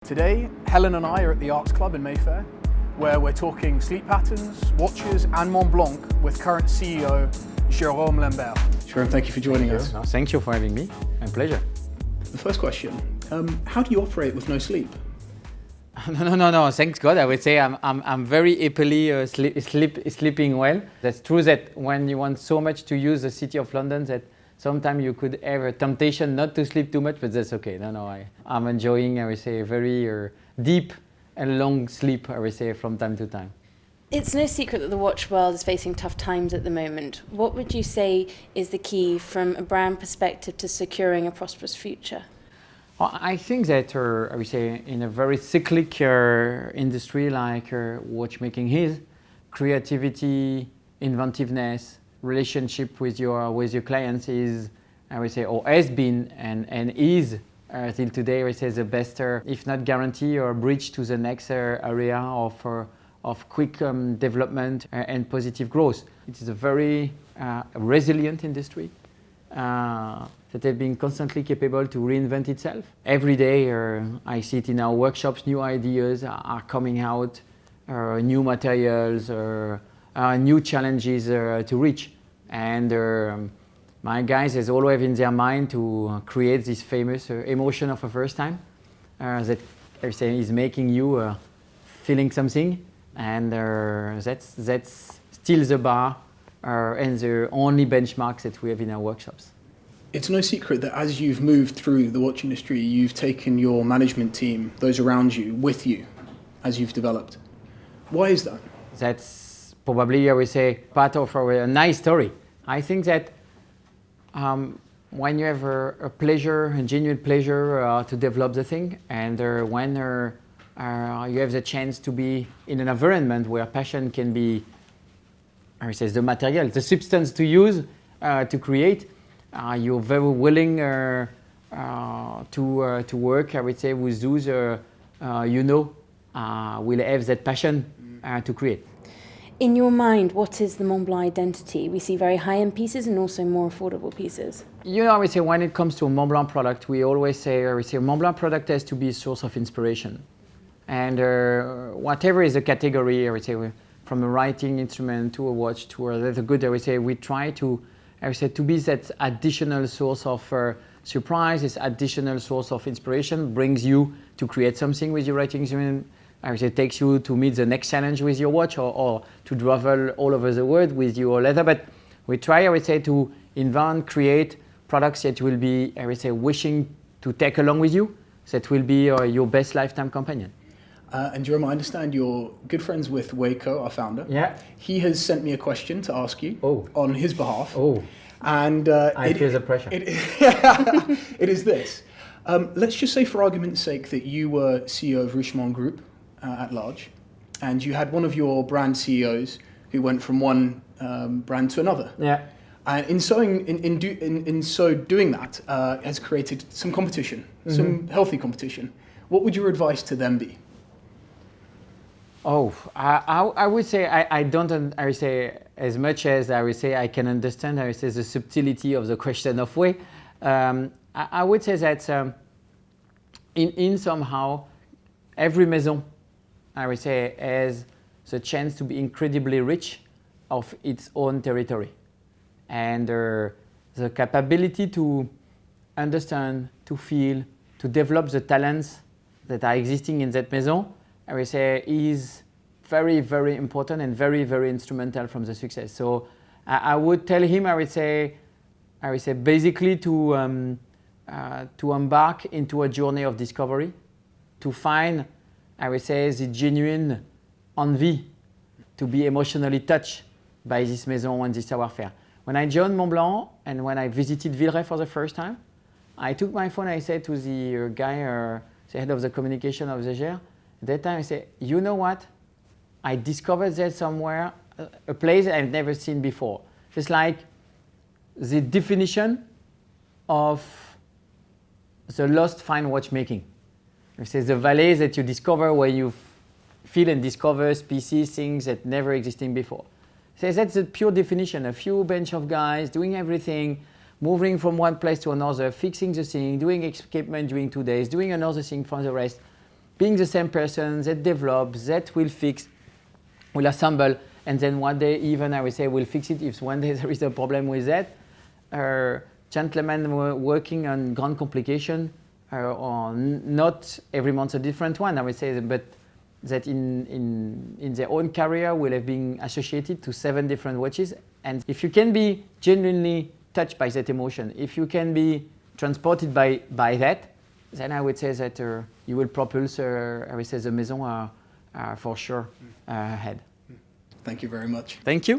Today, Helen and I are at the Arts Club in Mayfair, where we're talking sleep patterns, watches and Montblanc with current CEO Jerome Lambert. Jerome, thank you for joining us. No, thank you for having me. My pleasure. The first question, how do you operate with no sleep? No. Thanks God. I would say I'm very happily sleeping well. That's true that when you want so much to use the city of London, that sometimes you could have a temptation not to sleep too much, but that's okay. I'm enjoying, I would say, a very deep and long sleep, I would say, from time to time. It's no secret that the watch world is facing tough times at the moment. What would you say is the key from a brand perspective to securing a prosperous future? Well, I think that, I would say, in a very cyclic industry like watchmaking is, creativity, inventiveness, relationship with your clients is, I would say, or has been and is till today, I would say, the best, if not guarantee or bridge to the next area of quick development and positive growth. It is a very resilient industry that has been constantly capable to reinvent itself. Every day, I see it in our workshops, new ideas are coming out, new materials, new challenges to reach. And my guys has always in their mind to create this famous emotion of a first time that I would say is making you feeling something. And that's still the bar and the only benchmarks that we have in our workshops. It's no secret that as you've moved through the watch industry, you've taken your management team, those around you, with you as you've developed. Why is that? That's probably, I would say, part of a nice story. I think that when you have a pleasure, a genuine pleasure to develop the thing, and when you have the chance to be in an environment where passion can be, I would say, the material, the substance to use to create, you're very willing to work, I would say, with those will have that passion to create. In your mind, what is the Montblanc identity? We see very high-end pieces and also more affordable pieces. I would say when it comes to a Montblanc product, we always say, a Montblanc product has to be a source of inspiration. And whatever is the category, I would say, from a writing instrument to a watch to a leather good, I would say, we try to be that additional source of surprise, this additional source of inspiration, brings you to create something with your writing instrument. I would say takes you to meet the next challenge with your watch or to travel all over the world with your leather. But we try, I would say, to invent, create products that will be, I would say, wishing to take along with you, that will be your best lifetime companion. And Jerome, I understand you're good friends with Waco, our founder. Yeah. He has sent me a question to ask you on his behalf. Oh. And I feel the pressure. It is this. Let's just say, for argument's sake, that you were CEO of Richemont Group at large, and you had one of your brand CEOs who went from one brand to another. Yeah. And in so doing that, has created some competition, some healthy competition. What would your advice to them be? I would say I don't. I would say as much as I would say I can understand. I would say the subtlety of the question of way. I would say that in somehow every maison, I would say, has the chance to be incredibly rich of its own territory, and the capability to understand, to feel, to develop the talents that are existing in that maison, I would say, is very, very important and very, very instrumental from the success. So I would tell him, I would say basically to embark into a journey of discovery, to find, I would say, the genuine envy, to be emotionally touched by this maison and this savoir-faire. When I joined Montblanc and when I visited Villeray for the first time, I took my phone, I said to the guy, the head of the communication of the GR, at that time I said, you know what? I discovered there somewhere a place I've never seen before. It's like the definition of the lost fine watchmaking. It's the valley that you discover where you feel and discover species, things that never existed before. So that's the pure definition, a few bunch of guys doing everything, moving from one place to another, fixing the thing, doing escapement during 2 days, doing another thing for the rest. being the same person that develops, that will fix, will assemble, and then one day even I would say will fix it if one day there is a problem with that. Gentlemen working on grand complication, or not every month a different one, I would say, but that in their own career will have been associated to 7 different watches. And if you can be genuinely touched by that emotion, if you can be transported by that, then I would say that you will propulse, I would say, the Maison for sure ahead. Thank you very much. Thank you.